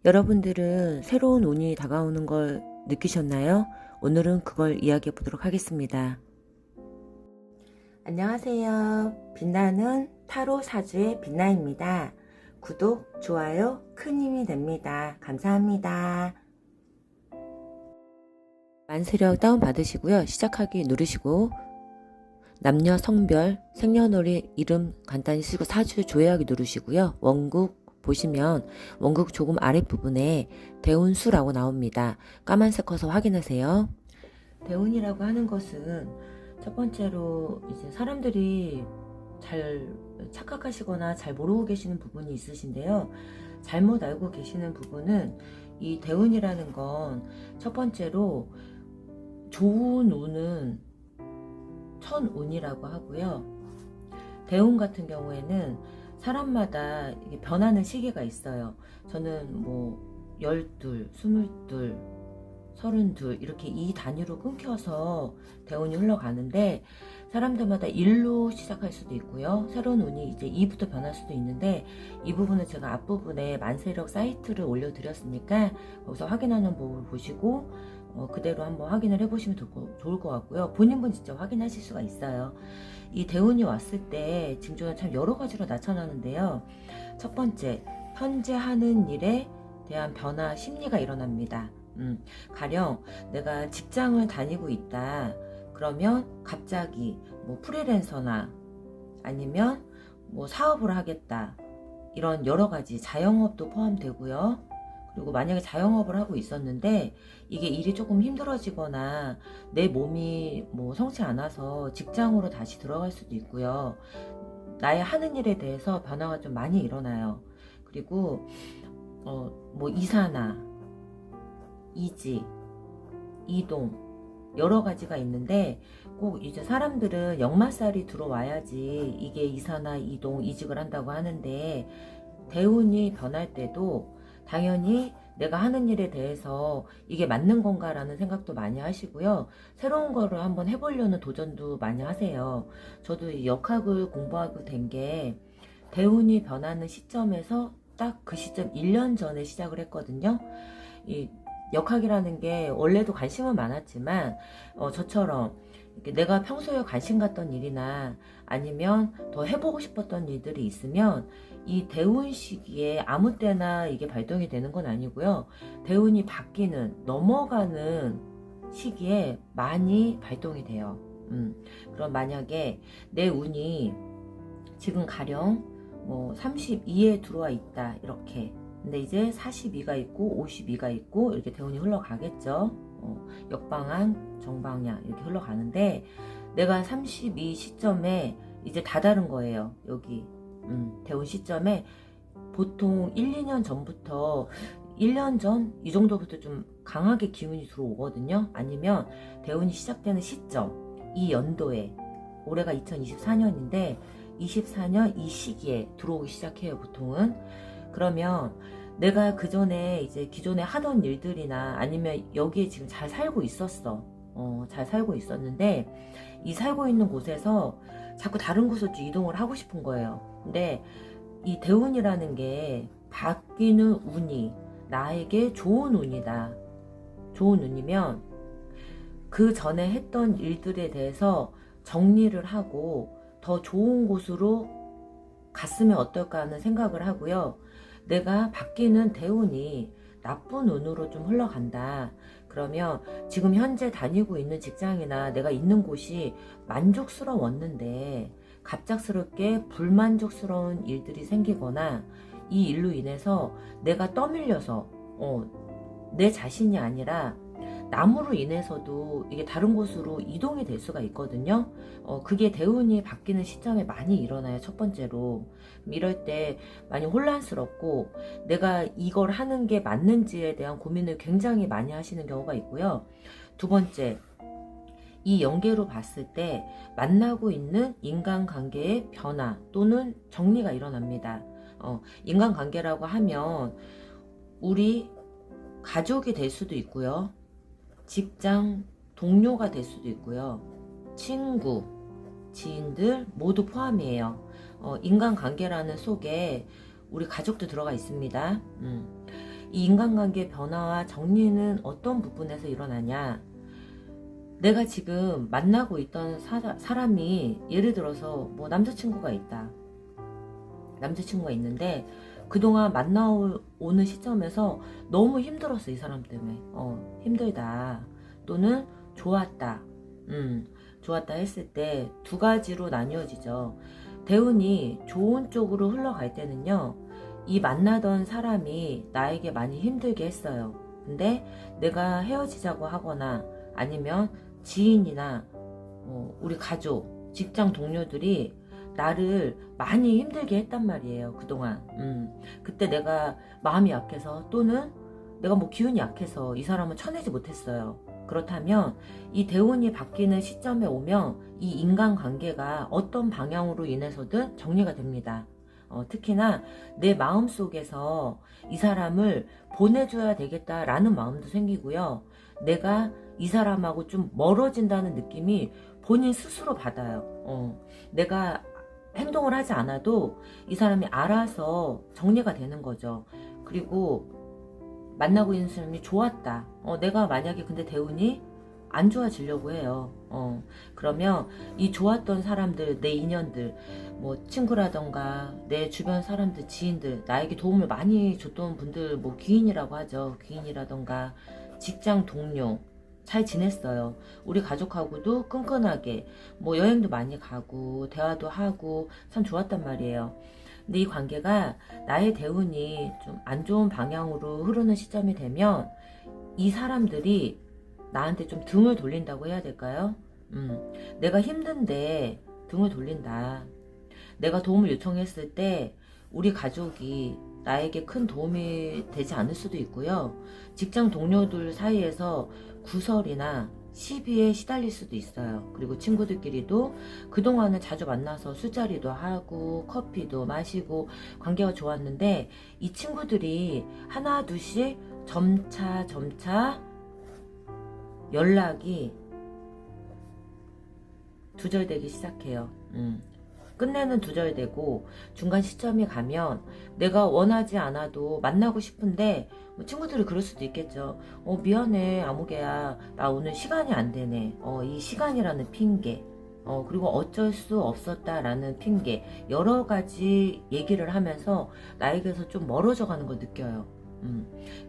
여러분들은 새로운 운이 다가오는 걸 느끼셨나요? 오늘은 그걸 이야기해 보도록 하겠습니다. 안녕하세요. 빛나는 타로 사주의 빛나입니다. 구독, 좋아요 큰 힘이 됩니다. 감사합니다. 만세력 다운받으시고요. 시작하기 누르시고 남녀, 성별, 생년월일, 이름 간단히 쓰고 사주 조회하기 누르시고요. 원국 보시면 원국 조금 아랫부분에 대운수라고 나옵니다. 까만색 커서 확인하세요. 대운이라고 하는 것은 첫 번째로 이제 사람들이 잘 착각하시거나 잘 모르고 계시는 부분이 있으신데요. 잘못 알고 계시는 부분은 이 대운이라는 건 첫 번째로 좋은 운은 천운이라고 하고요. 대운 같은 경우에는 사람마다 이게 변하는 시기가 있어요. 저는 뭐 12, 22, 32 이렇게 이 단위로 끊겨서 대운이 흘러가는데 사람들마다 1로 시작할 수도 있고요. 새로운 운이 이제 2부터 변할 수도 있는데 이 부분은 제가 앞부분에 만세력 사이트를 올려드렸으니까 거기서 확인하는 법을 보시고 그대로 한번 확인을 해보시면 좋을 것 같고요. 본인분 직접 확인하실 수가 있어요. 이 대운이 왔을 때 징조는 참 여러 가지로 나타나는데요. 첫 번째, 현재 하는 일에 대한 변화 심리가 일어납니다. 가령 내가 직장을 다니고 있다. 그러면 갑자기 뭐 프리랜서나 아니면 뭐 사업을 하겠다. 이런 여러 가지 자영업도 포함되고요. 그리고 만약에 자영업을 하고 있었는데 이게 일이 조금 힘들어지거나 내 몸이 뭐 성치 않아서 직장으로 다시 들어갈 수도 있고요. 나의 하는 일에 대해서 변화가 좀 많이 일어나요. 그리고 뭐 이사나 이직, 이동 여러 가지가 있는데 꼭 이제 사람들은 역마살이 들어와야지 이게 이사나 이동, 이직을 한다고 하는데 대운이 변할 때도 당연히 내가 하는 일에 대해서 이게 맞는 건가 라는 생각도 많이 하시고요. 새로운 거를 한번 해보려는 도전도 많이 하세요. 저도 이 역학을 공부하고 된 게 대운이 변하는 시점에서 딱 그 시점 1년 전에 시작을 했거든요. 이 역학이라는 게 원래도 관심은 많았지만 저처럼 내가 평소에 관심 갔던 일이나 아니면 더 해보고 싶었던 일들이 있으면 이 대운 시기에 아무 때나 이게 발동이 되는 건 아니고요. 대운이 바뀌는 넘어가는 시기에 많이 발동이 돼요. 그럼 만약에 내 운이 지금 가령 뭐 32에 들어와 있다 이렇게, 근데 이제 42가 있고 52가 있고 이렇게 대운이 흘러가겠죠. 역방향, 정방향 이렇게 흘러가는데 내가 32 시점에 이제 다 다른 거예요. 여기 대운 시점에 보통 1, 2년 전부터 1년 전 이 정도부터 좀 강하게 기운이 들어오거든요. 아니면 대운이 시작되는 시점, 이 연도에 올해가 2024년인데 24년 이 시기에 들어오기 시작해요. 보통은. 그러면 내가 그 전에 이제 기존에 하던 일들이나 아니면 여기에 지금 잘 살고 있었어. 잘 살고 있었는데 이 살고 있는 곳에서 자꾸 다른 곳으로 이동을 하고 싶은 거예요. 근데 이 대운이라는 게 바뀌는 운이 나에게 좋은 운이다. 좋은 운이면 그 전에 했던 일들에 대해서 정리를 하고 더 좋은 곳으로 갔으면 어떨까 하는 생각을 하고요. 내가 바뀌는 대운이 나쁜 운으로 좀 흘러간다. 그러면 지금 현재 다니고 있는 직장이나 내가 있는 곳이 만족스러웠는데 갑작스럽게 불만족스러운 일들이 생기거나 이 일로 인해서 내가 떠밀려서 내 자신이 아니라 남으로 인해서도 이게 다른 곳으로 이동이 될 수가 있거든요. 그게 대운이 바뀌는 시점에 많이 일어나요. 첫 번째로. 이럴 때 많이 혼란스럽고 내가 이걸 하는 게 맞는지에 대한 고민을 굉장히 많이 하시는 경우가 있고요. 두 번째, 이 연계로 봤을 때 만나고 있는 인간관계의 변화 또는 정리가 일어납니다. 인간관계라고 하면 우리 가족이 될 수도 있고요. 직장 동료가 될 수도 있고요. 친구, 지인들 모두 포함이에요. 인간관계라는 속에 우리 가족도 들어가 있습니다. 이 인간관계 변화와 정리는 어떤 부분에서 일어나냐? 내가 지금 만나고 있던 사람이 예를 들어서 뭐 남자친구가 있다. 남자친구가 있는데 그동안 만나오는 시점에서 너무 힘들었어. 이 사람 때문에. 힘들다. 또는 좋았다. 좋았다 했을 때 두 가지로 나뉘어지죠. 대운이 좋은 쪽으로 흘러갈 때는요, 이 만나던 사람이 나에게 많이 힘들게 했어요. 근데 내가 헤어지자고 하거나 아니면 지인이나 우리 가족, 직장 동료들이 나를 많이 힘들게 했단 말이에요. 그동안. 그때 내가 마음이 약해서 또는 내가 뭐 기운이 약해서 이 사람을 쳐내지 못했어요. 그렇다면 이 대운이 바뀌는 시점에 오면 이 인간관계가 어떤 방향으로 인해서든 정리가 됩니다. 특히나 내 마음속에서 이 사람을 보내줘야 되겠다라는 마음도 생기고요. 내가 이 사람하고 좀 멀어진다는 느낌이 본인 스스로 받아요. 내가 행동을 하지 않아도 이 사람이 알아서 정리가 되는 거죠. 그리고 만나고 있는 사람이 좋았다. 내가 만약에 근데 대운이 안 좋아지려고 해요. 그러면 이 좋았던 사람들, 내 인연들, 뭐 친구라던가 내 주변 사람들, 지인들, 나에게 도움을 많이 줬던 분들, 뭐 귀인이라고 하죠. 귀인이라던가 직장 동료, 잘 지냈어요. 우리 가족하고도 끈끈하게 뭐 여행도 많이 가고 대화도 하고 참 좋았단 말이에요. 근데 이 관계가 나의 대운이 좀 안 좋은 방향으로 흐르는 시점이 되면 이 사람들이 나한테 좀 등을 돌린다고 해야 될까요? 내가 힘든데 등을 돌린다. 내가 도움을 요청했을 때 우리 가족이 나에게 큰 도움이 되지 않을 수도 있고요. 직장 동료들 사이에서 구설이나 시비에 시달릴 수도 있어요. 그리고 친구들끼리도 그동안은 자주 만나서 술자리도 하고 커피도 마시고 관계가 좋았는데 이 친구들이 하나 둘씩 점차 연락이 두절되기 시작해요. 끝내는 두절되고 중간 시점이 가면 내가 원하지 않아도 만나고 싶은데 뭐 친구들이 그럴 수도 있겠죠. 미안해 아무개야, 나 오늘 시간이 안 되네. 이 시간이라는 핑계, 그리고 어쩔 수 없었다라는 핑계, 여러 가지 얘기를 하면서 나에게서 좀 멀어져 가는 걸 느껴요.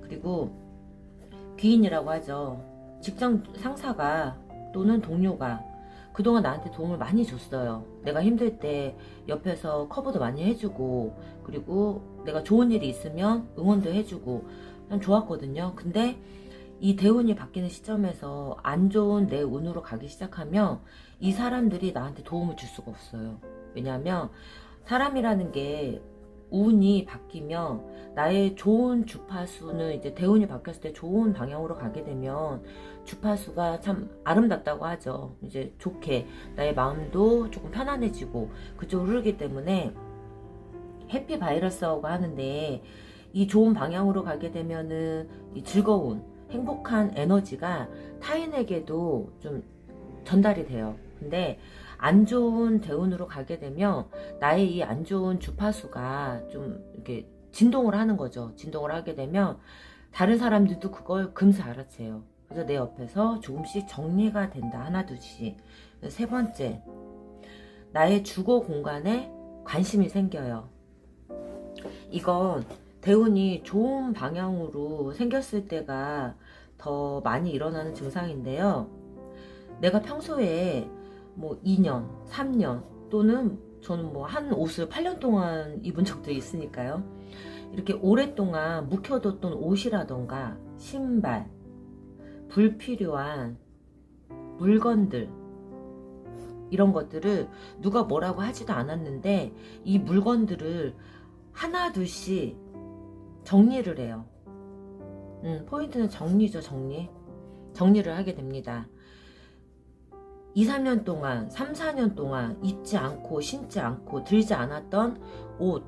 그리고 귀인이라고 하죠. 직장 상사가 또는 동료가 그동안 나한테 도움을 많이 줬어요. 내가 힘들 때 옆에서 커버도 많이 해주고, 그리고 내가 좋은 일이 있으면 응원도 해주고 참 좋았거든요. 근데 이 대운이 바뀌는 시점에서 안 좋은 내 운으로 가기 시작하면 이 사람들이 나한테 도움을 줄 수가 없어요. 왜냐하면 사람이라는 게 운이 바뀌면 나의 좋은 주파수는 이제 대운이 바뀌었을 때 좋은 방향으로 가게 되면 주파수가 참 아름답다고 하죠. 이제 좋게 나의 마음도 조금 편안해지고 그쪽으로 흐르기 때문에 해피 바이러스라고 하는데, 이 좋은 방향으로 가게 되면은 이 즐거운 행복한 에너지가 타인에게도 좀 전달이 돼요. 근데 안 좋은 대운으로 가게 되면 나의 이 안 좋은 주파수가 좀 이렇게 진동을 하는 거죠. 진동을 하게 되면 다른 사람들도 그걸 금세 알아채요. 그래서 내 옆에서 조금씩 정리가 된다. 하나 둘씩. 세 번째, 나의 주거 공간에 관심이 생겨요. 이건 대운이 좋은 방향으로 생겼을 때가 더 많이 일어나는 증상인데요. 내가 평소에 뭐 2년, 3년 또는 저는 뭐 한 옷을 8년 동안 입은 적도 있으니까요. 이렇게 오랫동안 묵혀뒀던 옷이라던가 신발, 불필요한 물건들, 이런 것들을 누가 뭐라고 하지도 않았는데 이 물건들을 하나 둘씩 정리를 해요. 포인트는 정리죠. 정리를 하게 됩니다. 2, 3년 동안, 3, 4년 동안 입지 않고 신지 않고 들지 않았던 옷,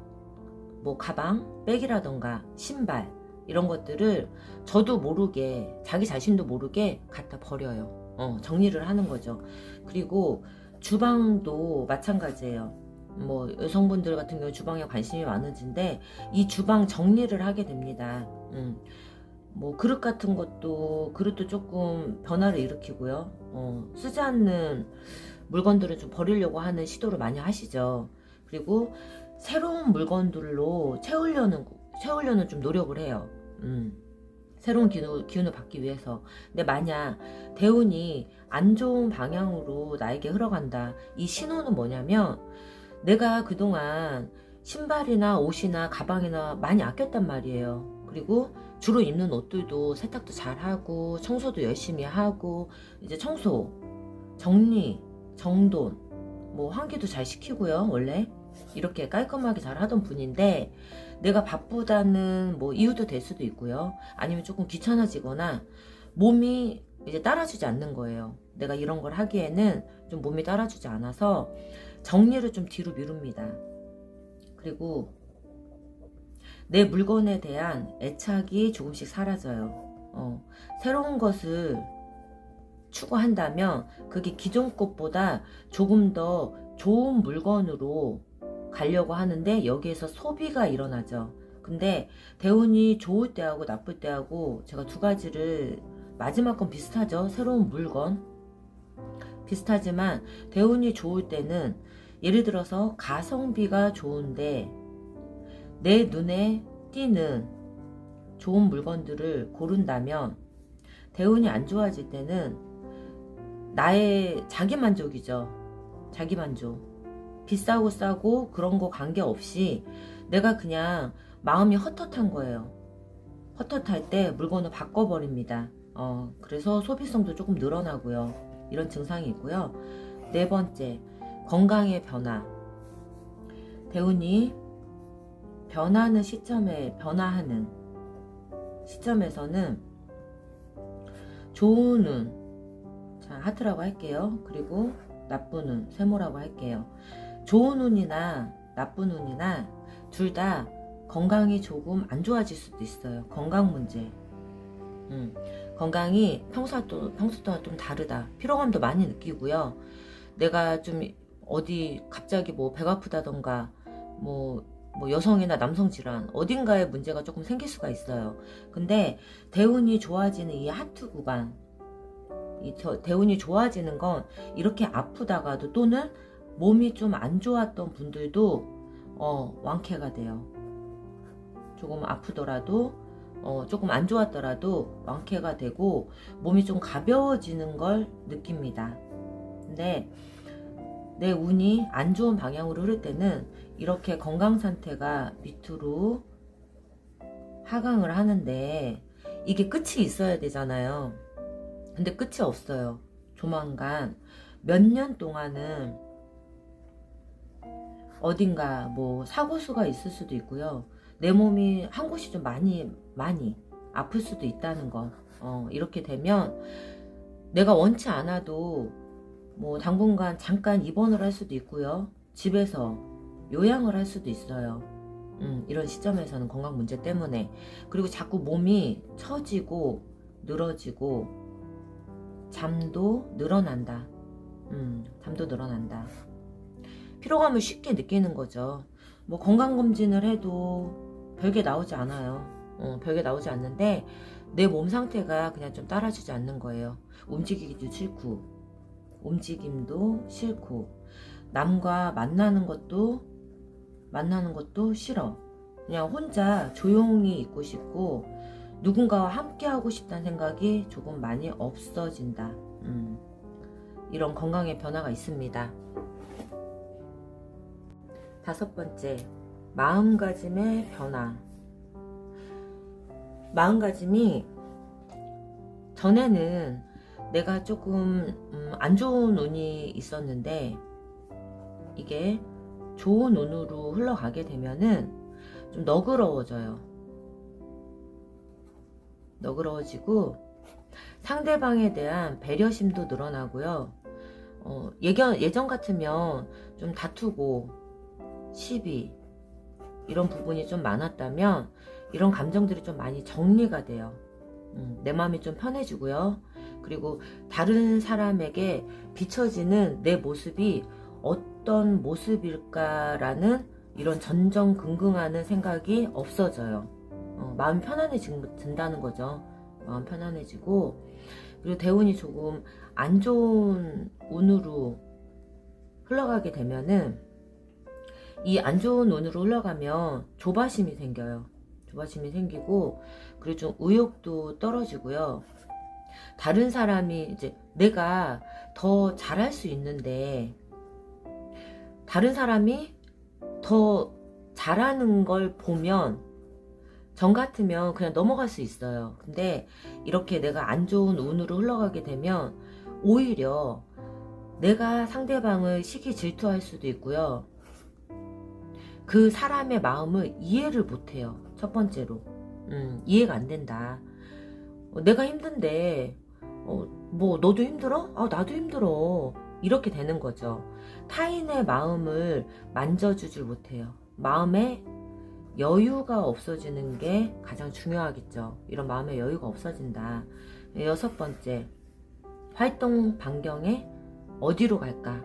뭐 가방, 백이라던가 신발, 이런 것들을 저도 모르게, 자기 자신도 모르게 갖다 버려요. 정리를 하는 거죠. 그리고 주방도 마찬가지예요. 뭐 여성분들 같은 경우 주방에 관심이 많으신데 이 주방 정리를 하게 됩니다. 뭐 그릇 같은 것도 그릇도 조금 변화를 일으키고요. 쓰지 않는 물건들은 좀 버리려고 하는 시도를 많이 하시죠. 그리고 새로운 물건들로 채우려는 좀 노력을 해요. 새로운 기운을 받기 위해서. 근데 만약 대운이 안 좋은 방향으로 나에게 흘러간다. 이 신호는 뭐냐면 내가 그동안 신발이나 옷이나 가방이나 많이 아꼈단 말이에요. 그리고 주로 입는 옷들도 세탁도 잘 하고 청소도 열심히 하고 이제 청소, 정리, 정돈, 뭐 환기도 잘 시키고요. 원래 이렇게 깔끔하게 잘 하던 분인데 내가 바쁘다는 뭐 이유도 될 수도 있고요. 아니면 조금 귀찮아지거나 몸이 이제 따라주지 않는 거예요. 내가 이런 걸 하기에는 좀 몸이 따라주지 않아서 정리를 좀 뒤로 미룹니다. 그리고 내 물건에 대한 애착이 조금씩 사라져요. 새로운 것을 추구한다면 그게 기존 것보다 조금 더 좋은 물건으로 가려고 하는데 여기에서 소비가 일어나죠. 근데 대운이 좋을 때하고 나쁠 때하고 제가 두 가지를 마지막 건 비슷하죠. 새로운 물건 비슷하지만 대운이 좋을 때는 예를 들어서 가성비가 좋은데 내 눈에 띄는 좋은 물건들을 고른다면 대운이 안 좋아질 때는 나의 자기만족이죠. 자기만족. 비싸고 싸고 그런 거 관계없이 내가 그냥 마음이 헛헛한 거예요. 헛헛할 때 물건을 바꿔버립니다. 그래서 소비성도 조금 늘어나고요. 이런 증상이 있고요. 네 번째, 건강의 변화. 대운이 변화하는 시점에서는 좋은 운, 자, 하트라고 할게요. 그리고 나쁜 운, 세모라고 할게요. 좋은 운이나 나쁜 운이나 둘 다 건강이 조금 안 좋아질 수도 있어요. 건강 문제. 건강이 평소 동안 좀 다르다. 피로감도 많이 느끼고요. 내가 좀 어디 갑자기 뭐 배가 아프다던가 뭐 여성이나 남성 질환 어딘가에 문제가 조금 생길 수가 있어요. 근데 대운이 좋아지는 이 하트 구간, 대운이 좋아지는 건 이렇게 아프다가도 또는 몸이 좀 안 좋았던 분들도 완쾌가 돼요. 조금 아프더라도 조금 안 좋았더라도 완쾌가 되고 몸이 좀 가벼워지는 걸 느낍니다. 근데 내 운이 안 좋은 방향으로 흐를 때는 이렇게 건강 상태가 밑으로 하강을 하는데 이게 끝이 있어야 되잖아요. 근데 끝이 없어요. 조만간 몇 년 동안은 어딘가 뭐 사고수가 있을 수도 있고요. 내 몸이 한 곳이 좀 많이 아플 수도 있다는 거. 이렇게 되면 내가 원치 않아도 뭐 당분간 잠깐 입원을 할 수도 있고요. 집에서 요양을 할 수도 있어요. 이런 시점에서는 건강 문제 때문에. 그리고 자꾸 몸이 처지고 늘어지고 잠도 늘어난다. 잠도 늘어난다. 피로감을 쉽게 느끼는 거죠. 뭐 건강검진을 해도 별게 나오지 않아요. 별게 나오지 않는데 내 몸 상태가 그냥 좀 따라주지 않는 거예요. 움직이기도 싫고 남과 만나는 것도 싫어. 그냥 혼자 조용히 있고 싶고 누군가와 함께 하고 싶다는 생각이 조금 많이 없어진다. 이런 건강의 변화가 있습니다. 다섯 번째, 마음가짐의 변화. 마음가짐이 전에는 내가 조금 안 좋은 운이 있었는데 이게 좋은 운으로 흘러가게 되면은 좀 너그러워져요. 너그러워지고 상대방에 대한 배려심도 늘어나고요. 예전 같으면 좀 다투고 시비 이런 부분이 좀 많았다면 이런 감정들이 좀 많이 정리가 돼요. 내 마음이 좀 편해지고요. 그리고 다른 사람에게 비춰지는 내 모습이 어떤 모습일까라는 이런 전전긍긍하는 생각이 없어져요. 마음 편안해진다는 거죠. 마음 편안해지고, 그리고 대운이 조금 안 좋은 운으로 흘러가게 되면은, 이 안 좋은 운으로 흘러가면 조바심이 생겨요. 조바심이 생기고, 그리고 좀 의욕도 떨어지고요. 다른 사람이 이제 내가 더 잘할 수 있는데 다른 사람이 더 잘하는 걸 보면 전 같으면 그냥 넘어갈 수 있어요. 근데 이렇게 내가 안 좋은 운으로 흘러가게 되면 오히려 내가 상대방을 시기 질투할 수도 있고요. 그 사람의 마음을 이해를 못해요. 첫 번째로 이해가 안 된다. 내가 힘든데 뭐 너도 힘들어? 나도 힘들어. 이렇게 되는 거죠. 타인의 마음을 만져주질 못해요. 마음에 여유가 없어지는 게 가장 중요하겠죠. 이런 마음의 여유가 없어진다. 여섯 번째, 활동 반경에 어디로 갈까?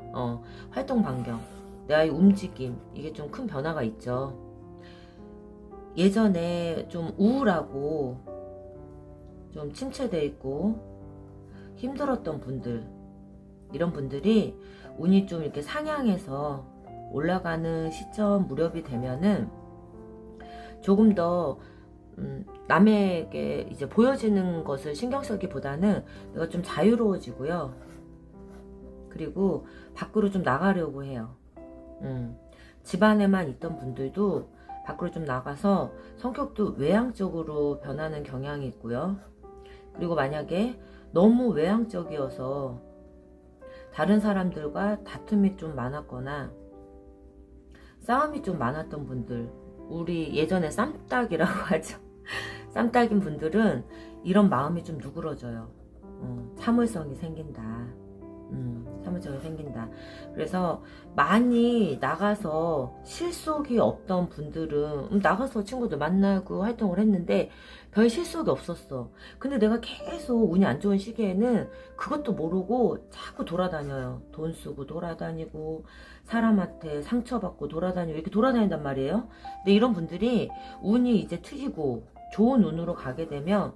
활동 반경, 나의 움직임, 이게 좀 큰 변화가 있죠. 예전에 좀 우울하고 좀 침체되어 있고 힘들었던 분들, 이런 분들이 운이 좀 이렇게 상향해서 올라가는 시점 무렵이 되면은 조금 더 남에게 이제 보여지는 것을 신경 쓰기보다는 내가 좀 자유로워지고요. 그리고 밖으로 좀 나가려고 해요. 집안에만 있던 분들도 밖으로 좀 나가서 성격도 외향적으로 변하는 경향이 있고요. 그리고 만약에 너무 외향적이어서 다른 사람들과 다툼이 좀 많았거나 싸움이 좀 많았던 분들, 우리 예전에 쌈딱이라고 하죠. 쌈딱인 분들은 이런 마음이 좀 누그러져요. 참을성이 생긴다. 참을성이 생긴다. 그래서 많이 나가서 실속이 없던 분들은 나가서 친구들 만나고 활동을 했는데 별 실속이 없었어. 근데 내가 계속 운이 안 좋은 시기에는 그것도 모르고 자꾸 돌아다녀요. 돈 쓰고 돌아다니고 사람한테 상처받고 돌아다니고 이렇게 돌아다닌단 말이에요. 근데 이런 분들이 운이 이제 트이고 좋은 운으로 가게 되면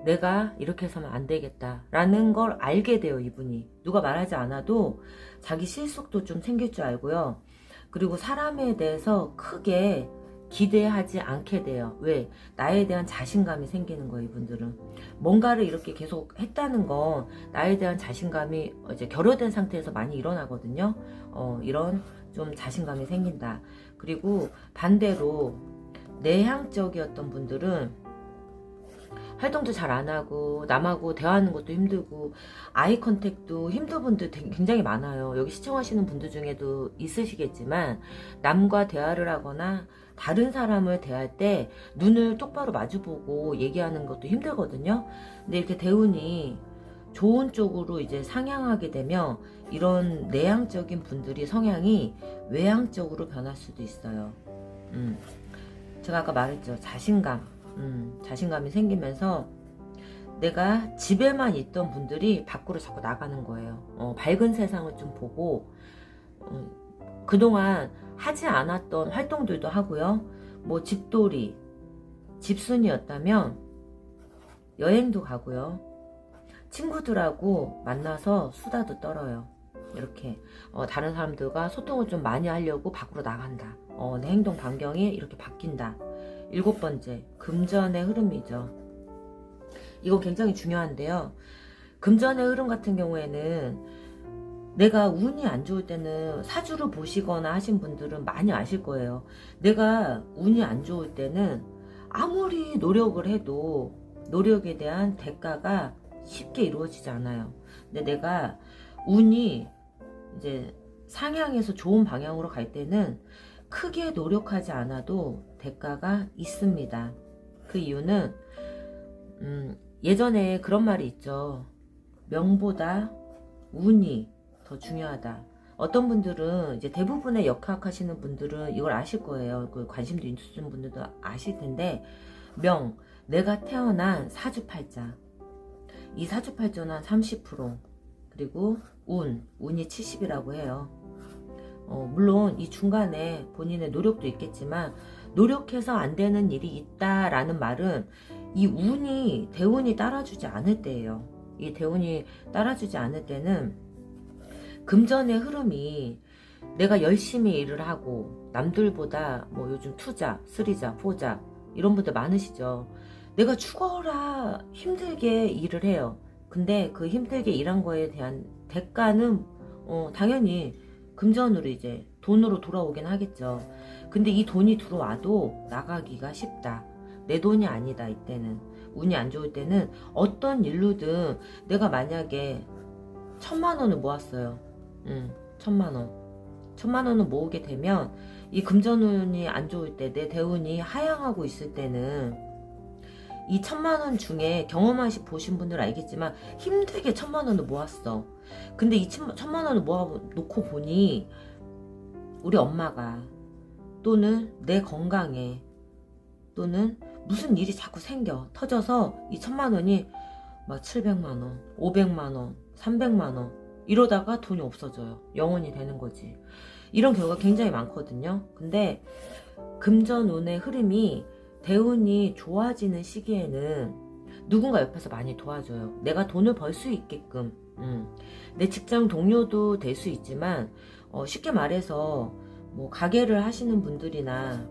내가 이렇게 해서는 안 되겠다 라는 걸 알게 돼요. 이분이 누가 말하지 않아도 자기 실속도 좀 생길 줄 알고요. 그리고 사람에 대해서 크게 기대하지 않게 돼요. 왜? 나에 대한 자신감이 생기는 거예요. 이분들은 뭔가를 이렇게 계속 했다는 건 나에 대한 자신감이 이제 결여된 상태에서 많이 일어나거든요. 이런 좀 자신감이 생긴다. 그리고 반대로 내향적이었던 분들은 활동도 잘 안하고 남하고 대화하는 것도 힘들고 아이 컨택도 힘든 분들 굉장히 많아요. 여기 시청하시는 분들 중에도 있으시겠지만 남과 대화를 하거나 다른 사람을 대할 때 눈을 똑바로 마주보고 얘기하는 것도 힘들거든요. 근데 이렇게 대운이 좋은 쪽으로 이제 상향하게 되면 이런 내향적인 분들이 성향이 외향적으로 변할 수도 있어요. 제가 아까 말했죠. 자신감이 생기면서 내가 집에만 있던 분들이 밖으로 자꾸 나가는 거예요. 밝은 세상을 좀 보고 그동안 하지 않았던 활동들도 하고요. 뭐 집돌이, 집순이였다면 여행도 가고요. 친구들하고 만나서 수다도 떨어요. 이렇게 다른 사람들과 소통을 좀 많이 하려고 밖으로 나간다. 내 행동 반경이 이렇게 바뀐다. 일곱 번째, 금전의 흐름이죠. 이거 굉장히 중요한데요. 금전의 흐름 같은 경우에는 내가 운이 안 좋을 때는 사주를 보시거나 하신 분들은 많이 아실 거예요. 내가 운이 안 좋을 때는 아무리 노력을 해도 노력에 대한 대가가 쉽게 이루어지지 않아요. 근데 내가 운이 이제 상향해서 좋은 방향으로 갈 때는 크게 노력하지 않아도 대가가 있습니다. 그 이유는 예전에 그런 말이 있죠. 명보다 운이 더 중요하다. 어떤 분들은 이제 대부분의 역학하시는 분들은 이걸 아실 거예요. 그 관심도 있으신 분들도 아실 텐데 내가 태어난 사주팔자, 이 사주팔자는 한 30%, 그리고 운이 70이라고 해요. 물론 이 중간에 본인의 노력도 있겠지만 노력해서 안 되는 일이 있다라는 말은 이 운이 대운이 따라주지 않을 때예요. 이 대운이 따라주지 않을 때는 금전의 흐름이 내가 열심히 일을 하고 남들보다 뭐 요즘 투자, 쓰리자, 포자 이런 분들 많으시죠. 내가 죽어라 힘들게 일을 해요. 근데 그 힘들게 일한 거에 대한 대가는 당연히 금전으로 이제 돈으로 돌아오긴 하겠죠. 근데 이 돈이 들어와도 나가기가 쉽다. 내 돈이 아니다. 이때는 운이 안 좋을 때는 어떤 일로든 내가 만약에 1,000,000원을 모았어요. 1,000,000원 1,000,000원을 모으게 되면 이 금전운이 안 좋을 때 내 대운이 하향하고 있을 때는 이 1,000,000원 중에 경험하시 보신 분들 알겠지만 힘들게 1,000,000원을 모았어. 근데 이 1,000,000원을 모아놓고 보니 우리 엄마가 또는 내 건강에 또는 무슨 일이 자꾸 생겨 터져서 이 1,000,000원이 막 700만원, 500만원, 300만원 이러다가 돈이 없어져요. 영원히 되는 거지. 이런 경우가 굉장히 많거든요. 근데 금전운의 흐름이 대운이 좋아지는 시기에는 누군가 옆에서 많이 도와줘요. 내가 돈을 벌 수 있게끔. 내 직장 동료도 될 수 있지만 쉽게 말해서 뭐 가게를 하시는 분들이나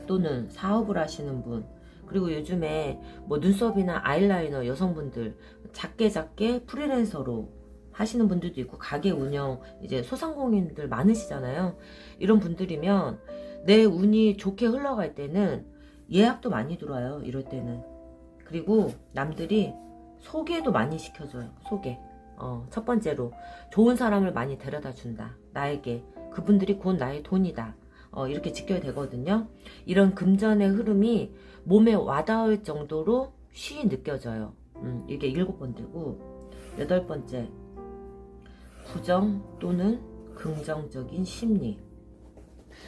또는 사업을 하시는 분, 그리고 요즘에 뭐 눈썹이나 아이라이너 여성분들 작게 프리랜서로 하시는 분들도 있고 가게 운영 이제 소상공인들 많으시잖아요. 이런 분들이면 내 운이 좋게 흘러갈 때는 예약도 많이 들어와요. 이럴 때는. 그리고 남들이 소개도 많이 시켜줘요. 소개. 첫 번째로 좋은 사람을 많이 데려다 준다. 나에게. 그분들이 곧 나의 돈이다. 이렇게 지켜야 되거든요. 이런 금전의 흐름이 몸에 와닿을 정도로 쉬이 느껴져요. 이게 7번째고 8번째 부정 또는 긍정적인 심리.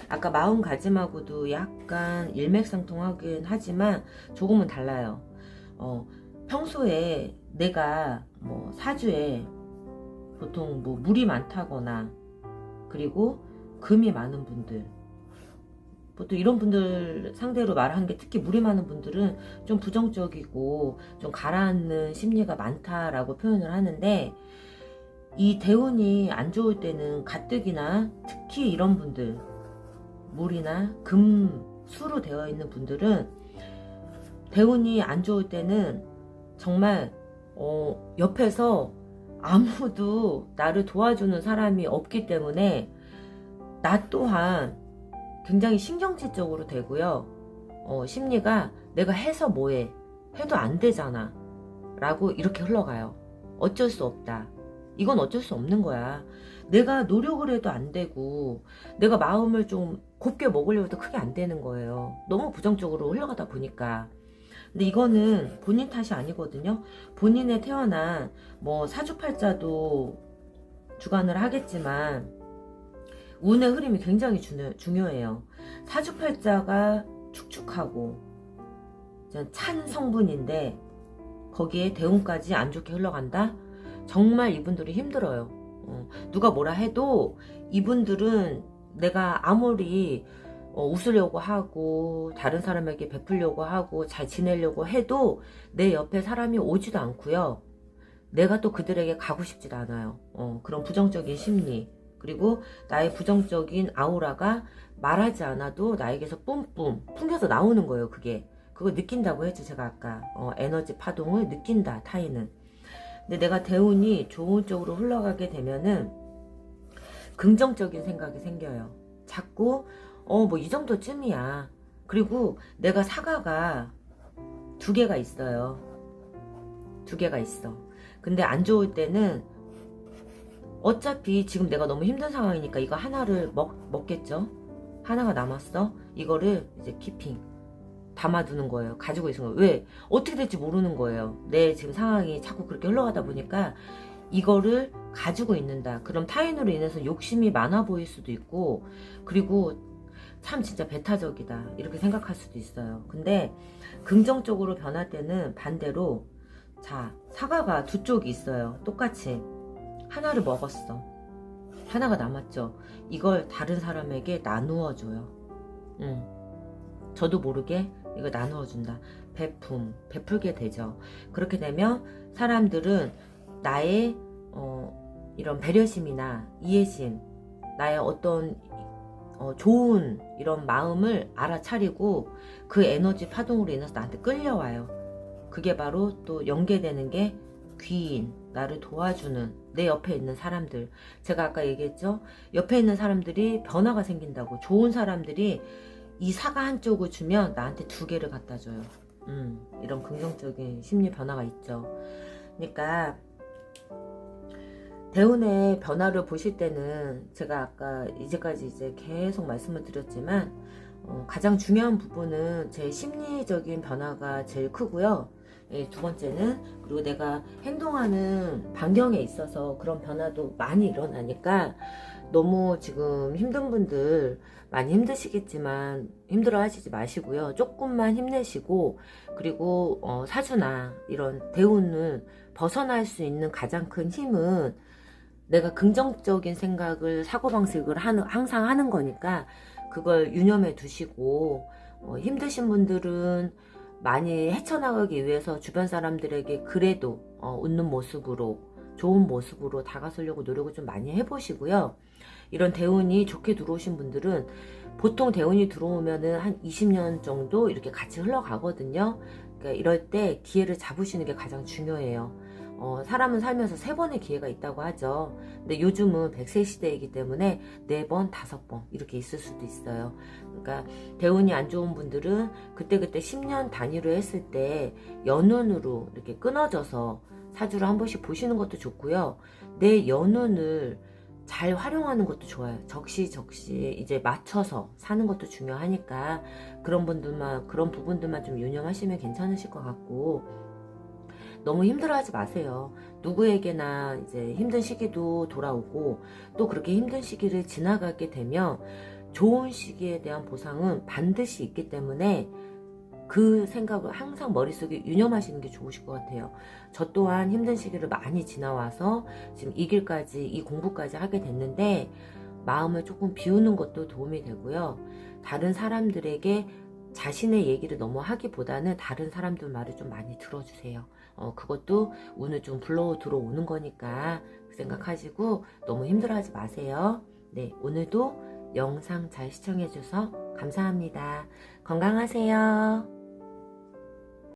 아까 마음가짐하고도 약간 일맥상통하긴 하지만 조금은 달라요. 평소에 내가 뭐 사주에 보통 뭐 물이 많다거나 그리고 금이 많은 분들, 보통 이런 분들 상대로 말하는 게 특히 물이 많은 분들은 좀 부정적이고 좀 가라앉는 심리가 많다라고 표현을 하는데, 이 대운이 안 좋을 때는 가뜩이나 특히 이런 분들 물이나 금, 수로 되어 있는 분들은 대운이 안 좋을 때는 정말 옆에서 아무도 나를 도와주는 사람이 없기 때문에 나 또한 굉장히 신경질적으로 되고요. 심리가 내가 해서 뭐해, 해도 안 되잖아 라고 이렇게 흘러가요. 어쩔 수 없다. 이건 어쩔 수 없는 거야. 내가 노력을 해도 안 되고 내가 마음을 좀 곱게 먹으려고 해도 크게 안 되는 거예요. 너무 부정적으로 흘러가다 보니까. 근데 이거는 본인 탓이 아니거든요. 본인의 태어난 뭐 사주팔자도 주관을 하겠지만 운의 흐름이 굉장히 중요해요. 사주팔자가 축축하고 찬 성분인데 거기에 대운까지 안 좋게 흘러간다? 정말 이분들이 힘들어요. 누가 뭐라 해도 이분들은 내가 아무리 웃으려고 하고 다른 사람에게 베풀려고 하고 잘 지내려고 해도 내 옆에 사람이 오지도 않고요. 내가 또 그들에게 가고 싶지도 않아요. 그런 부정적인 심리, 그리고 나의 부정적인 아우라가 말하지 않아도 나에게서 뿜뿜 풍겨서 나오는 거예요. 그거 느낀다고 했죠. 제가 아까 에너지 파동을 느낀다, 타인은. 근데 내가 대운이 좋은 쪽으로 흘러가게 되면은 긍정적인 생각이 생겨요. 자꾸 뭐 이 정도쯤이야. 그리고 내가 사과가 2개가 있어요. 2개가 있어. 근데 안 좋을 때는 어차피 지금 내가 너무 힘든 상황이니까 이거 하나를 먹겠죠. 하나가 남았어. 이거를 이제 키핑 담아두는 거예요. 가지고 있는 거예요. 왜? 어떻게 될지 모르는 거예요. 내 지금 상황이 자꾸 그렇게 흘러가다 보니까 이거를 가지고 있는다. 그럼 타인으로 인해서 욕심이 많아 보일 수도 있고, 그리고 참 진짜 배타적이다 이렇게 생각할 수도 있어요. 근데 긍정적으로 변할 때는 반대로, 자, 사과가 2쪽이 있어요. 똑같이 하나를 먹었어. 하나가 남았죠. 이걸 다른 사람에게 나누어 줘요. 저도 모르게 이거 나누어 준다. 베풀게 되죠. 그렇게 되면 사람들은 나의 이런 배려심이나 이해심, 나의 어떤 좋은 이런 마음을 알아차리고 그 에너지 파동으로 인해서 나한테 끌려와요. 그게 바로 또 연계되는 게 귀인, 나를 도와주는 내 옆에 있는 사람들. 제가 아까 얘기했죠. 옆에 있는 사람들이 변화가 생긴다고. 좋은 사람들이 이 사과 한쪽을 주면 나한테 2개를 갖다 줘요. 이런 긍정적인 심리 변화가 있죠. 그러니까 대운의 변화를 보실 때는 제가 아까 이제까지 이제 계속 말씀을 드렸지만 가장 중요한 부분은 제 심리적인 변화가 제일 크고요. 두 번째는 그리고 내가 행동하는 반경에 있어서 그런 변화도 많이 일어나니까 너무 지금 힘든 분들 많이 힘드시겠지만 힘들어 하시지 마시고요. 조금만 힘내시고 그리고 사주나 이런 대운을 벗어날 수 있는 가장 큰 힘은 내가 긍정적인 생각을 사고방식을 항상 하는 거니까 그걸 유념해 두시고 힘드신 분들은 많이 헤쳐나가기 위해서 주변 사람들에게 그래도 웃는 모습으로 좋은 모습으로 다가서려고 노력을 좀 많이 해보시고요. 이런 대운이 좋게 들어오신 분들은 보통 대운이 들어오면은 한 20년 정도 이렇게 같이 흘러가거든요. 그러니까 이럴 때 기회를 잡으시는 게 가장 중요해요. 사람은 살면서 3번의 기회가 있다고 하죠. 근데 요즘은 100세 시대이기 때문에 4번, 5번 이렇게 있을 수도 있어요. 그러니까 대운이 안 좋은 분들은 그때그때 10년 단위로 했을 때 연운으로 이렇게 끊어져서 사주를 한 번씩 보시는 것도 좋고요. 내 연운을 잘 활용하는 것도 좋아요. 적시적시 이제 맞춰서 사는 것도 중요하니까 그런 부분들만 좀 유념하시면 괜찮으실 것 같고, 너무 힘들어하지 마세요. 누구에게나 이제 힘든 시기도 돌아오고 또 그렇게 힘든 시기를 지나가게 되면 좋은 시기에 대한 보상은 반드시 있기 때문에 그 생각을 항상 머릿속에 유념하시는 게 좋으실 것 같아요. 저 또한 힘든 시기를 많이 지나와서 지금 이 길까지, 이 공부까지 하게 됐는데 마음을 조금 비우는 것도 도움이 되고요. 다른 사람들에게 자신의 얘기를 너무 하기보다는 다른 사람들 말을 좀 많이 들어주세요. 그것도 운을 좀 불러 들어오는 거니까 그 생각하시고 너무 힘들어하지 마세요. 네, 오늘도 영상 잘 시청해주셔서 감사합니다. 건강하세요.